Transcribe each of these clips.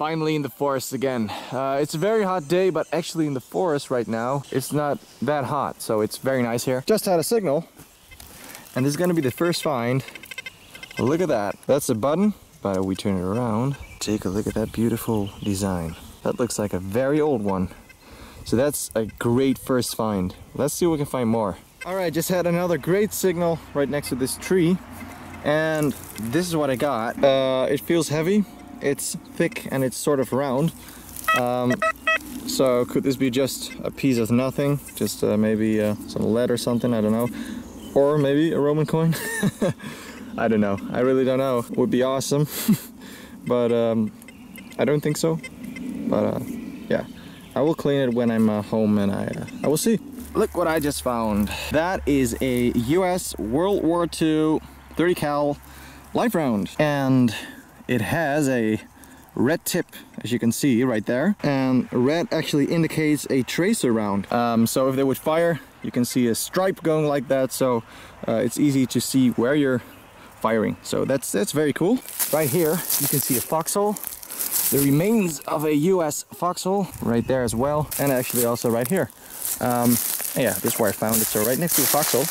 Finally in the forest again. It's a very hot day, but actually in the forest right now it's not that hot, so it's very nice here. Just had a signal, and this is gonna be the first find. Look at that. That's the button, but we turn it around. Take a look at that beautiful design. That looks like a very old one. So that's a great first find. Let's see if we can find more. All right, just had another great signal right next to this tree, and this is what I got. It feels heavy. It's thick and it's sort of round. So could this be just a piece of nothing? Just maybe some lead or something, I don't know. Or maybe a Roman coin? I don't know. I really don't know. Would be awesome. But I don't think so. But yeah, I will clean it when I'm home, and I will see. Look what I just found. That is a US World War II 30 cal live round. And it has a red tip, as you can see right there, and red actually indicates a tracer round. So if they would fire, you can see a stripe going like that, so it's easy to see where you're firing. So that's very cool. Right here you can see a foxhole, the remains of a US foxhole right there as well, and actually also right here. Yeah, this is where I found it, so right next to the foxhole.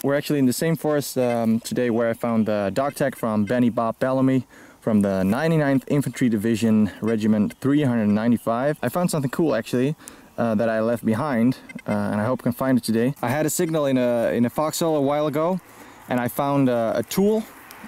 We're actually in the same forest today where I found the dog tag from Benny Bob Bellamy from the 99th Infantry Division Regiment 395. I found something cool actually that I left behind, and I hope I can find it today. I had a signal in a foxhole a while ago, and I found a tool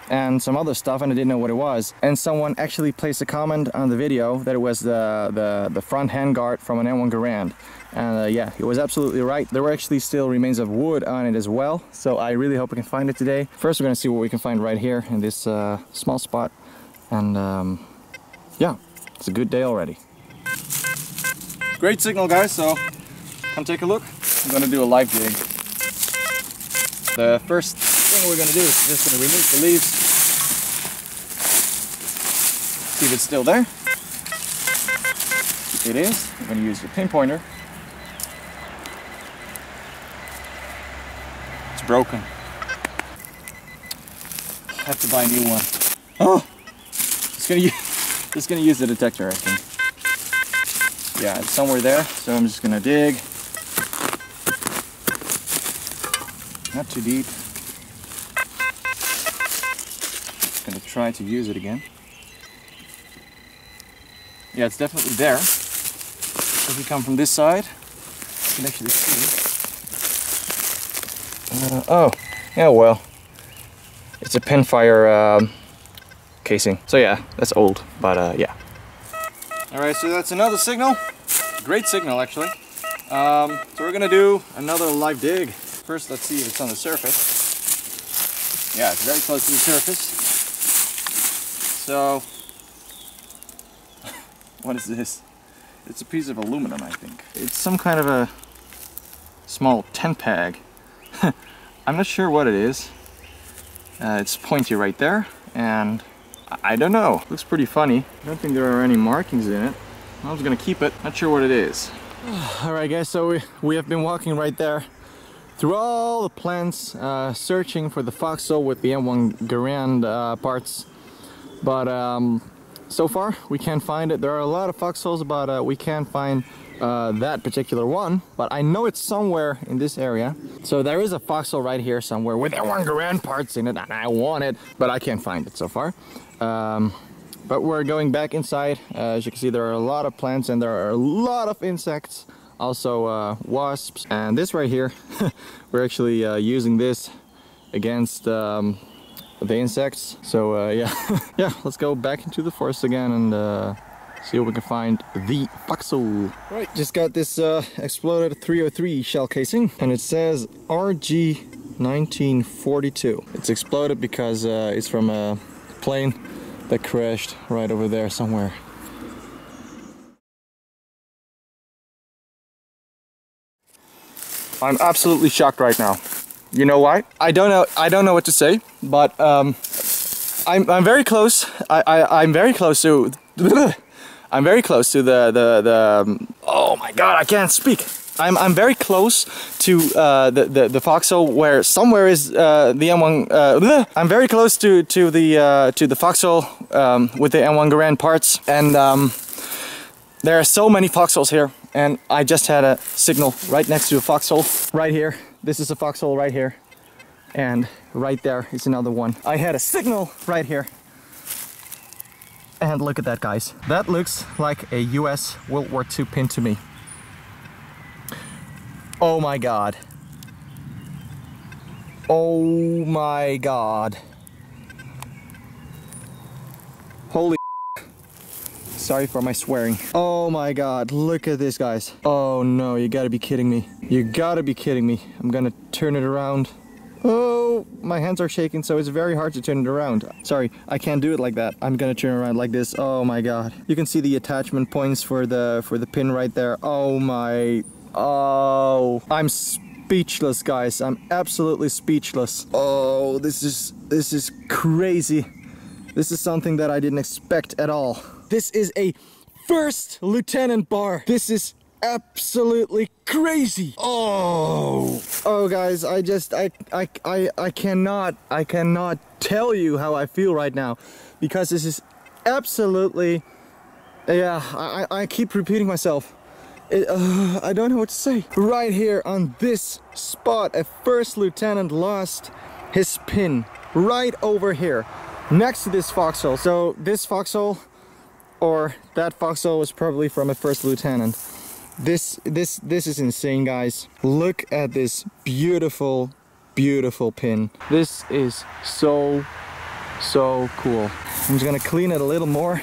and some other stuff, and I didn't know what it was. And someone actually placed a comment on the video that it was the front handguard from an M1 Garand. And yeah, he was absolutely right. There were actually still remains of wood on it as well, so I really hope we can find it today. First we're gonna see what we can find right here in this small spot, and yeah, it's a good day already. Great signal, guys, so come take a look. I'm gonna do a live dig. The first thing we're gonna do is just gonna remove the leaves, see if it's still there. It is. I'm gonna use the pinpointer. It's broken. Have to buy a new one. Oh, just gonna use the detector, I think. Yeah, it's somewhere there, so I'm just gonna dig. Not too deep. Gonna try to use it again. Yeah, it's definitely there. If you come from this side, you can actually see. Oh, yeah, well, it's a pinfire casing. So yeah, that's old, but yeah. All right, so that's another signal. Great signal, actually. So we're gonna do another live dig. First, let's see if it's on the surface. Yeah, it's very close to the surface. So, what is this? It's a piece of aluminum, I think. It's some kind of a small tent peg. I'm not sure what it is. It's pointy right there, and I don't know. Looks pretty funny. I don't think there are any markings in it. I was gonna keep it. Not sure what it is. Alright guys, so we have been walking right there through all the plants, searching for the foxhole with the M1 Garand parts. But so far we can't find it. There are a lot of foxholes, but we can't find that particular one. But I know it's somewhere in this area. So there is a foxhole right here somewhere with M1 Garand parts in it, and I want it, but I can't find it so far. But we're going back inside. As you can see, there are a lot of plants and there are a lot of insects. Also wasps. And this right here, we're actually using this against the insects. So yeah, yeah, let's go back into the forest again and see if we can find the foxhole. Right, just got this exploded 303 shell casing, and it says RG 1942. It's exploded because it's from a plane that crashed right over there somewhere. I'm absolutely shocked right now. You know why? I don't know what to say, but I'm very close. I'm very close to I'm very close to the oh my god, I can't speak. I'm very close to the foxhole where somewhere is the M1. I'm very close to the foxhole with the M1 Garand parts, and there are so many foxholes here. And I just had a signal right next to a foxhole right here. This is a foxhole right here, and right there is another one. I had a signal right here. And look at that, guys. That looks like a US World War II pin to me. Oh my God. Oh my God. Holy sorry for my swearing. Oh my God, look at this, guys. Oh no, you gotta be kidding me. You gotta be kidding me. I'm gonna turn it around. Oh, my hands are shaking, so it's very hard to turn it around. Sorry, I can't do it like that. I'm gonna turn it around like this. Oh my God. You can see the attachment points for the pin right there. Oh my... Oh, I'm speechless, guys. I'm absolutely speechless. Oh, this is crazy. This is something that I didn't expect at all. This is a first lieutenant bar. This is absolutely crazy. Oh guys, I cannot tell you how I feel right now, because this is absolutely, yeah, I keep repeating myself. I don't know what to say. Right here on this spot, a first lieutenant lost his pin right over here next to this foxhole. So this foxhole or that foxhole was probably from a first lieutenant. This is insane, guys. Look at this beautiful pin. This is so cool. I'm just gonna clean it a little more.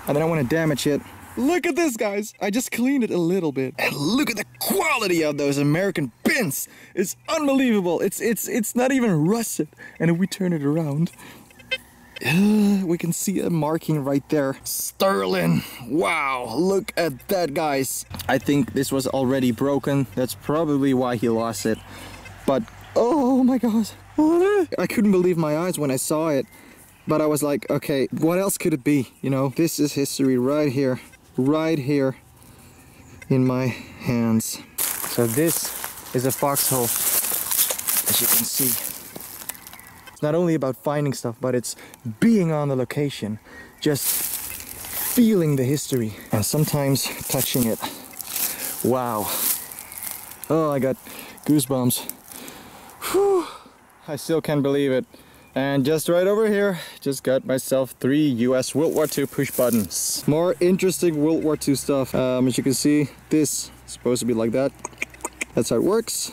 I don't want to damage it. Look at this, guys. I just cleaned it a little bit. And look at the quality of those American pins. It's unbelievable. It's not even rusted. And if we turn it around, we can see a marking right there. Sterling. Wow, look at that, guys. I think this was already broken. That's probably why he lost it. But oh my God, I couldn't believe my eyes when I saw it. But I was like, okay, what else could it be? You know, this is history right here in my hands. So this is a foxhole, as you can see. It's not only about finding stuff, but it's being on the location, just feeling the history, and sometimes touching it. Wow. Oh, I got goosebumps. Whew. I still can't believe it. And just right over here, just got myself 3 US World War II push buttons. More interesting World War II stuff. As you can see, this is supposed to be like that. That's how it works.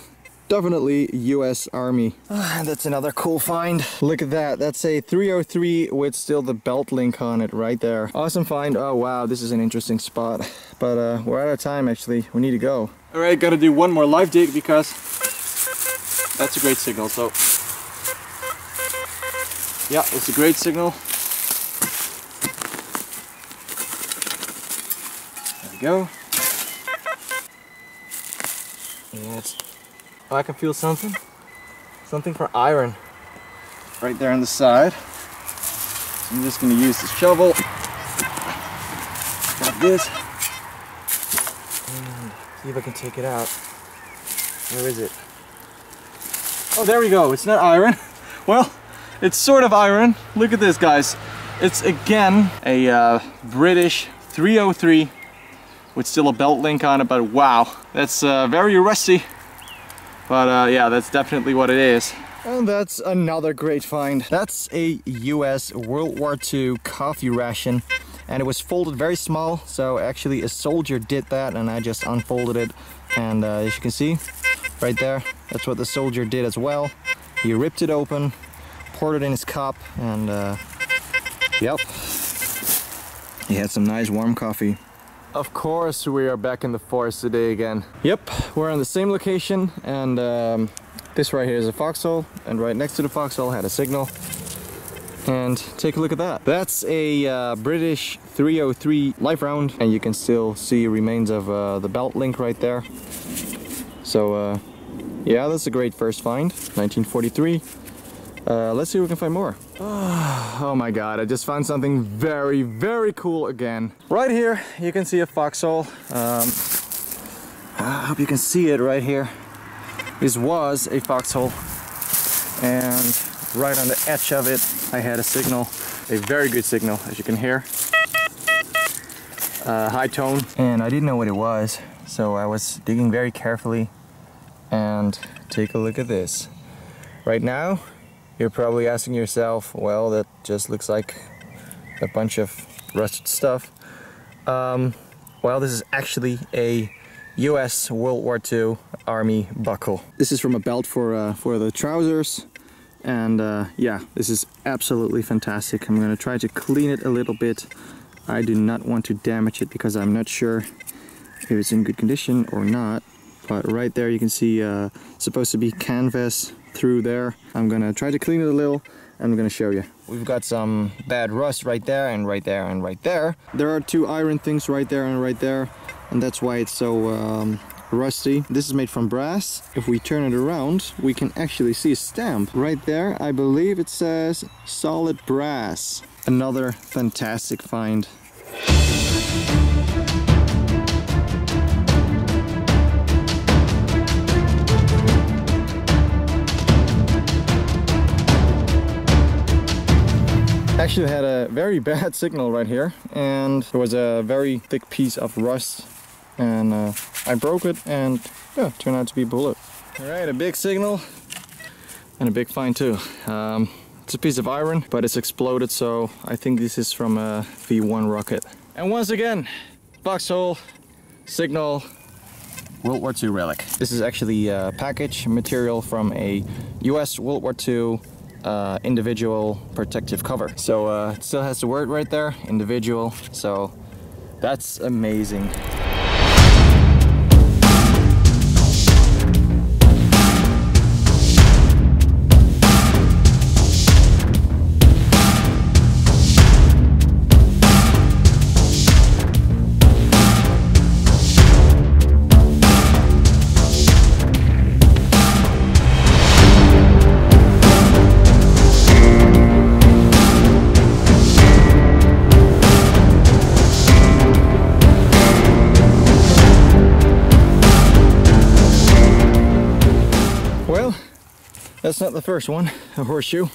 Definitely US Army. That's another cool find. Look at that. That's a 303 with still the belt link on it right there. Awesome find. Oh wow, this is an interesting spot. But we're out of time, actually. We need to go. All right, gotta do one more live dig because that's a great signal. So yeah, it's a great signal. There we go. Yeah, oh, I can feel something. Something for iron. Right there on the side. So I'm just gonna use the shovel. Like this. And see if I can take it out. Where is it? Oh, there we go. It's not iron. Well, it's sort of iron. Look at this, guys. It's again a British 303 with still a belt link on it, but wow, that's very rusty. But yeah, that's definitely what it is. And that's another great find. That's a US World War II coffee ration, and it was folded very small, so actually a soldier did that, and I just unfolded it. And as you can see, right there, that's what the soldier did as well. He ripped it open, poured it in his cup, and yep, he had some nice warm coffee. Of course, we are back in the forest today again. Yep, we're on the same location, and this right here is a foxhole, and right next to the foxhole had a signal. And take a look at that. That's a British 303 life round, and you can still see remains of the belt link right there. So yeah, that's a great first find, 1943. Let's see if we can find more. Oh my God, I just found something very, very cool again. Right here, you can see a foxhole. I hope you can see it right here. This was a foxhole, and right on the edge of it I had a signal, a very good signal, as you can hear. High tone, and I didn't know what it was, so I was digging very carefully, and take a look at this. Right now you're probably asking yourself, well, that just looks like a bunch of rusted stuff. Well, this is actually a US World War II Army buckle. This is from a belt for the trousers, and yeah, this is absolutely fantastic. I'm gonna try to clean it a little bit. I do not want to damage it because I'm not sure if it's in good condition or not. But right there you can see supposed to be canvas through there. I'm gonna try to clean it a little, and I'm gonna show you. We've got some bad rust right there and right there and right there. There are two iron things right there and right there, and that's why it's so rusty. This is made from brass. If we turn it around, we can actually see a stamp right there. I believe it says solid brass. Another fantastic find. Actually had a very bad signal right here, and there was a very thick piece of rust, and I broke it, and yeah, it turned out to be a bullet. Alright, a big signal and a big find too. It's a piece of iron, but it's exploded, so I think this is from a V1 rocket. And once again, foxhole, signal, World War II relic. This is actually package material from a US World War II individual protective cover. So it still has the word right there, individual, so that's amazing. That's not the first one, a horseshoe.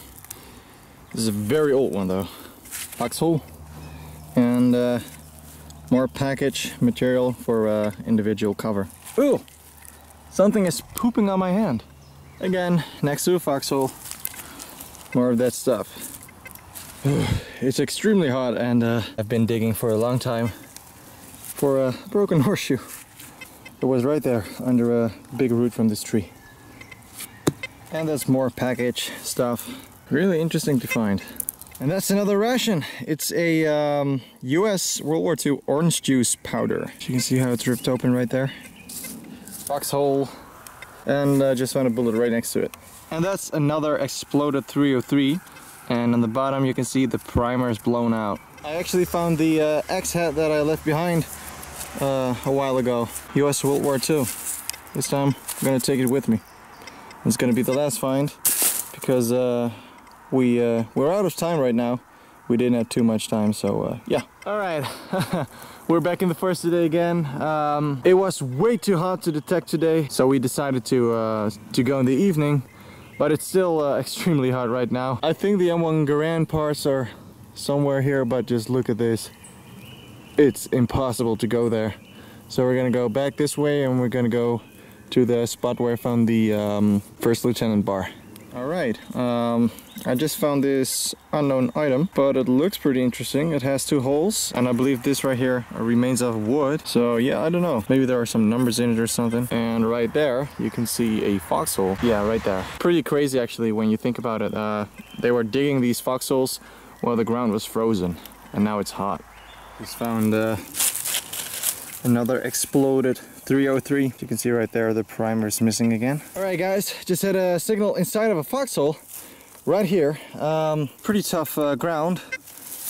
This is a very old one though. Foxhole. And more package material for individual cover. Ooh! Something is pooping on my hand. Again, next to a foxhole. More of that stuff. It's extremely hot, and I've been digging for a long time for a broken horseshoe. It was right there under a big root from this tree. And that's more package stuff. Really interesting to find. And that's another ration. It's a US World War II orange juice powder. You can see how it's ripped open right there. Foxhole. And just found a bullet right next to it. And that's another exploded 303. And on the bottom you can see the primer is blown out. I actually found the axe head that I left behind a while ago. US World War II. This time I'm gonna take it with me. It's gonna be the last find because we're out of time right now. We didn't have too much time, so yeah. All right, we're back in the forest today again. It was way too hot to detect today, so we decided to go in the evening, but it's still extremely hot right now. I think the M1 Garand parts are somewhere here, but just look at this. It's impossible to go there. So we're gonna go back this way, and we're gonna go to the spot where I found the first lieutenant bar. Alright, I just found this unknown item, but it looks pretty interesting. It has two holes, and I believe this right here remains of wood. So yeah, I don't know. Maybe there are some numbers in it or something. And right there, you can see a foxhole. Yeah, right there. Pretty crazy actually when you think about it. They were digging these foxholes while the ground was frozen, and now it's hot. Just found another exploded 303. You can see right there the primer is missing again. Alright guys, just had a signal inside of a foxhole right here. Pretty tough ground.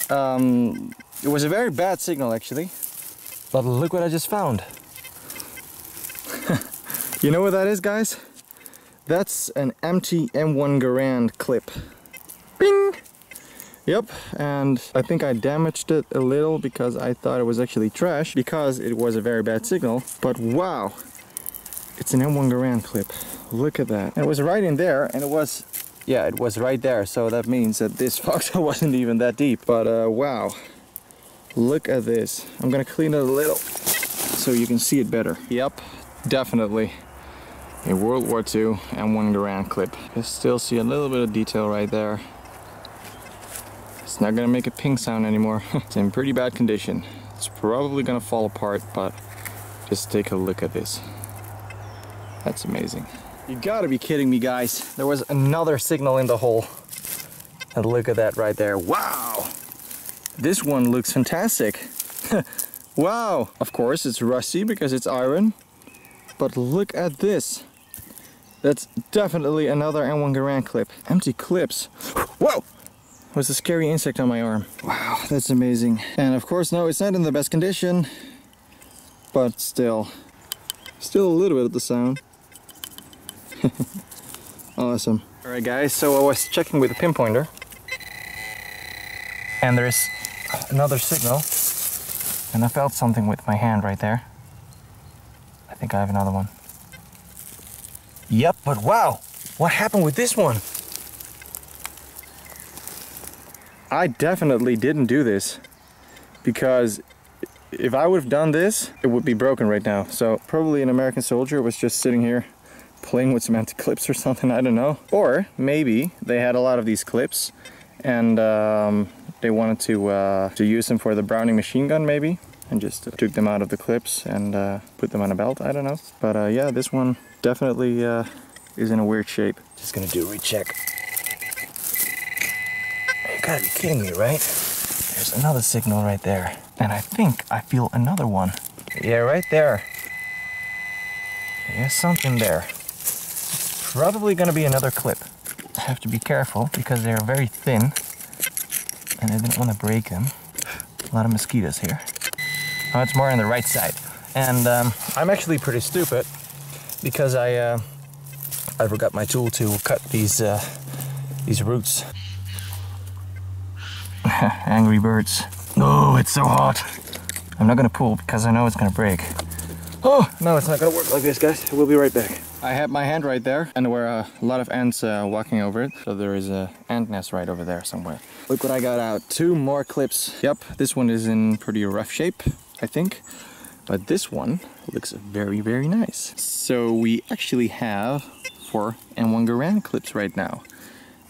It was a very bad signal actually, but look what I just found. You know what that is, guys? That's an empty M1 Garand clip. Bing! Yep, and I think I damaged it a little because I thought it was actually trash because it was a very bad signal. But wow, It's an M1 Garand clip. Look at that. It was right in there, and it was, yeah, it was right there. So that means that this foxhole wasn't even that deep. But wow, look at this. I'm gonna clean it a little so you can see it better. Yep, definitely a World War II M1 Garand clip. You still see a little bit of detail right there. It's not gonna make a ping sound anymore. It's in pretty bad condition. It's probably gonna fall apart, but just take a look at this. That's amazing. You gotta be kidding me, guys. There was another signal in the hole. And look at that right there. Wow! This one looks fantastic. Wow! Of course, it's rusty because it's iron. But look at this. That's definitely another M1 Garand clip. Empty clips. Whoa! Was a scary insect on my arm. Wow, that's amazing. And of course, no, it's not in the best condition, but still a little bit of the sound. Awesome. All right, guys, so I was checking with the pinpointer, and there's another signal, and I felt something with my hand right there. I think I have another one. Yep, but wow, what happened with this one? I definitely didn't do this, because if I would have done this, it would be broken right now. So probably an American soldier was just sitting here playing with some empty clips or something, I don't know. Or maybe they had a lot of these clips and they wanted to use them for the Browning machine gun maybe, and just took them out of the clips and put them on a belt, I don't know. But yeah, this one definitely is in a weird shape. Just gonna do a recheck. You gotta be kidding me, right? There's another signal right there. And I think I feel another one. Yeah, right there. There's something there. Probably gonna be another clip. I have to be careful because they're very thin and I didn't want to break them. A lot of mosquitoes here. Oh, it's more on the right side. And I'm actually pretty stupid because I forgot my tool to cut these roots. Angry birds. Oh, it's so hot. I'm not gonna pull because I know it's gonna break. Oh, no, it's not gonna work like this, guys. We'll be right back. I had my hand right there, and there were a lot of ants walking over it. So there is an ant nest right over there somewhere. Look what I got out. 2 more clips. Yep, this one is in pretty rough shape, I think. But this one looks very, very nice. So we actually have 4 M1 Garand clips right now.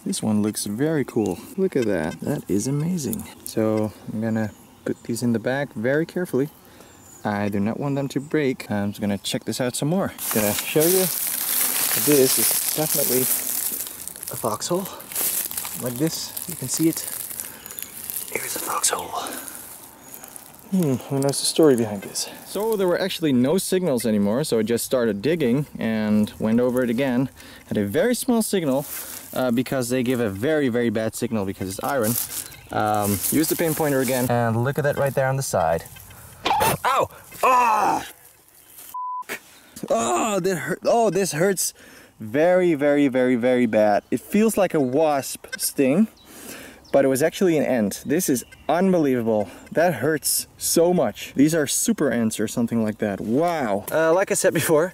This one looks very cool. Look at that. That is amazing. So I'm gonna put these in the bag very carefully. I do not want them to break. I'm just gonna check this out some more. I'm gonna show you. This is definitely a foxhole. Like this, you can see it. Here's a foxhole. Who knows the story behind this? So there were actually no signals anymore, so I just started digging and went over it again. Had a very small signal because they give a very, very bad signal because it's iron. Use the pinpointer again, and look at that right there on the side. Ow! Oh! Oh, that hurt. Oh, this hurts very, very, very, very bad. It feels like a wasp sting, but it was actually an ant. This is unbelievable. That hurts so much. These are super ants or something like that. Wow. Like I said before,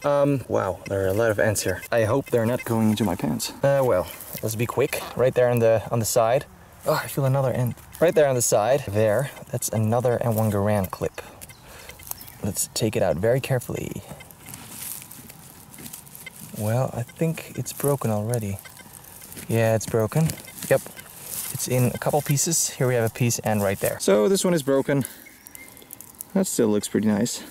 wow, there are a lot of ants here. I hope they're not going into my pants. Well, let's be quick. Right there on the side. Oh, I feel another ant. Right there on the side. There. That's another M1 Garand clip. Let's take it out very carefully. Well, I think it's broken already. Yeah, it's broken. Yep. It's in a couple pieces. Here we have a piece and right there. So this one is broken. That still looks pretty nice.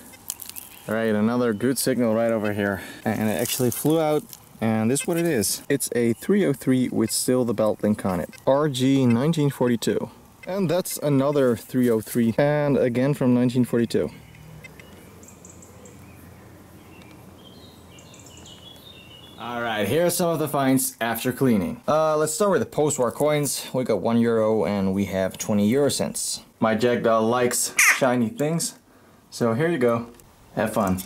All right, another good signal right over here. And it actually flew out, and this is what it is. It's a 303 with still the belt link on it. RG 1942. And that's another 303, and again from 1942. Alright, here are some of the finds after cleaning. Let's start with the post-war coins. We got €1 and we have 20 euro cents. My jackdaw likes shiny things, so here you go. Have fun.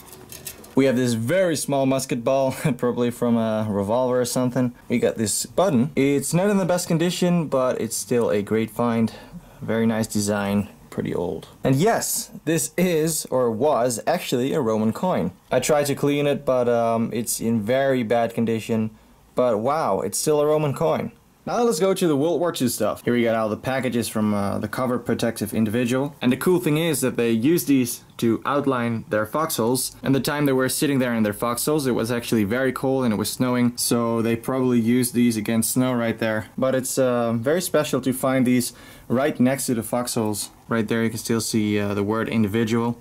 We have this very small musket ball, probably from a revolver or something. We got this button. It's not in the best condition, but it's still a great find. Very nice design. pretty old. And yes, this is, or was, actually a Roman coin. I tried to clean it, but it's in very bad condition. But wow, it's still a Roman coin. Now let's go to the World War II stuff. Here we got all the packages from the cover protective individual. And the cool thing is that they use these to outline their foxholes. And the time they were sitting there in their foxholes, it was actually very cold and it was snowing. So they probably used these against snow right there. But it's very special to find these right next to the foxholes. Right there you can still see the word individual.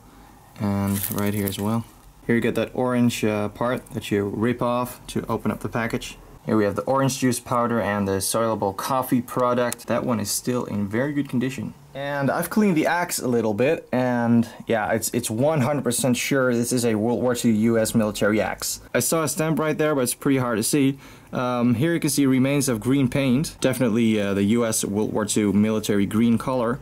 And right here as well. Here you get that orange part that you rip off to open up the package. Here we have the orange juice powder and the soluble coffee product. That one is still in very good condition. And I've cleaned the axe a little bit, and yeah, it's 100% sure this is a World War II US military axe. I saw a stamp right there, but it's pretty hard to see. Here you can see remains of green paint. Definitely the US World War II military green color.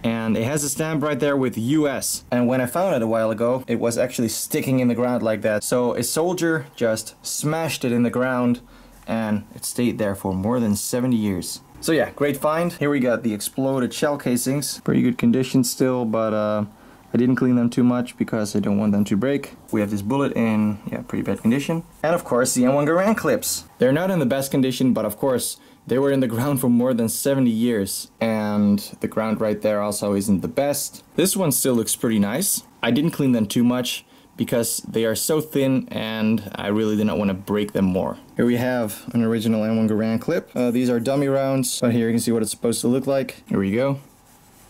And it has a stamp right there with US. And when I found it a while ago, it was actually sticking in the ground like that. So a soldier just smashed it in the ground, and it stayed there for more than 70 years. So yeah, great find. Here we got the exploded shell casings. Pretty good condition still, but I didn't clean them too much because I don't want them to break. We have this bullet in, yeah, pretty bad condition. And of course the M1 Garand clips. They're not in the best condition, but of course they were in the ground for more than 70 years. And the ground right there also isn't the best. This one still looks pretty nice. I didn't clean them too much because they are so thin and I really did not want to break them more. Here we have an original M1 Garand clip. These are dummy rounds, but here you can see what it's supposed to look like. Here we go.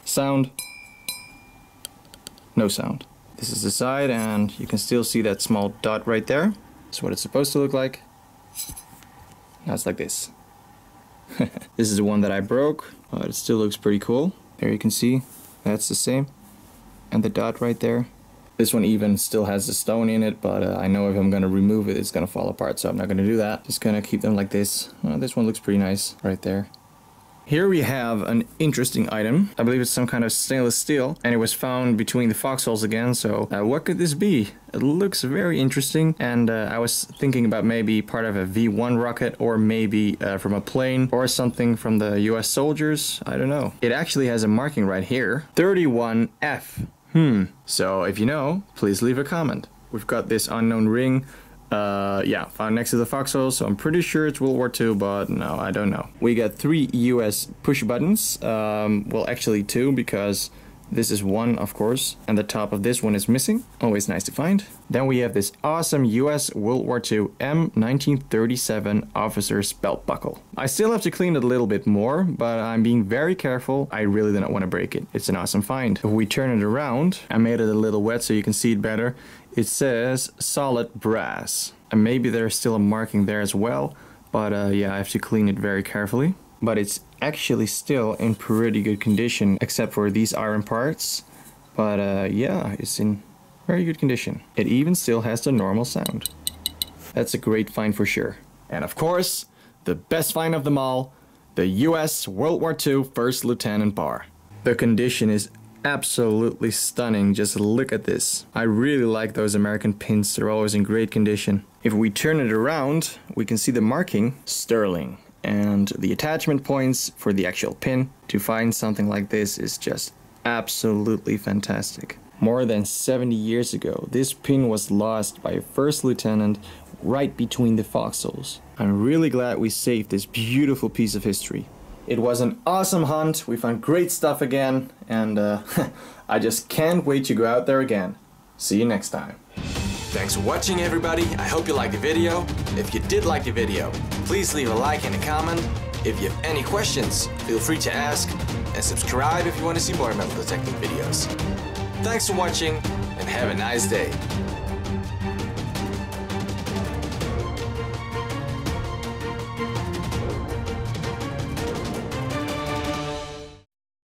Sound. No sound. This is the side, and you can still see that small dot right there. That's what it's supposed to look like. Now it's like this. This is the one that I broke, but it still looks pretty cool. There you can see that's the same. And the dot right there. This one even still has the stone in it, but I know if I'm going to remove it, it's going to fall apart, so I'm not going to do that. Just going to keep them like this. This one looks pretty nice right there. Here we have an interesting item. I believe it's some kind of stainless steel, and it was found between the foxholes again, so what could this be? It looks very interesting, and I was thinking about maybe part of a V1 rocket, or maybe from a plane, or something from the US soldiers. I don't know. It actually has a marking right here. 31F. So if you know, please leave a comment. We've got this unknown ring, yeah, found next to the foxhole, so I'm pretty sure it's World War II, but no, I don't know. We got 3 US push buttons, well actually 2, because this is one, of course, and the top of this one is missing. Always nice to find. Then we have this awesome US World War II M1937 officer's belt buckle. I still have to clean it a little bit more, but I'm being very careful. I really do not want to break it. It's an awesome find. If we turn it around, I made it a little wet so you can see it better. It says solid brass. And maybe there's still a marking there as well, but yeah, I have to clean it very carefully. But it's actually still in pretty good condition, except for these iron parts. But yeah, it's in very good condition. It even still has the normal sound. That's a great find for sure. And of course, the best find of them all, the US World War II First Lieutenant bar. The condition is absolutely stunning. Just look at this. I really like those American pins. They're always in great condition. If we turn it around, we can see the marking, sterling. And the attachment points for the actual pin. To find something like this is just absolutely fantastic. More than 70 years ago, this pin was lost by a first lieutenant right between the foxholes. I'm really glad we saved this beautiful piece of history. It was an awesome hunt, we found great stuff again, and I just can't wait to go out there again. See you next time. Thanks for watching, everybody. I hope you liked the video. If you did like the video, please leave a like and a comment. If you have any questions, feel free to ask, and subscribe if you want to see more metal detecting videos. Thanks for watching, and have a nice day.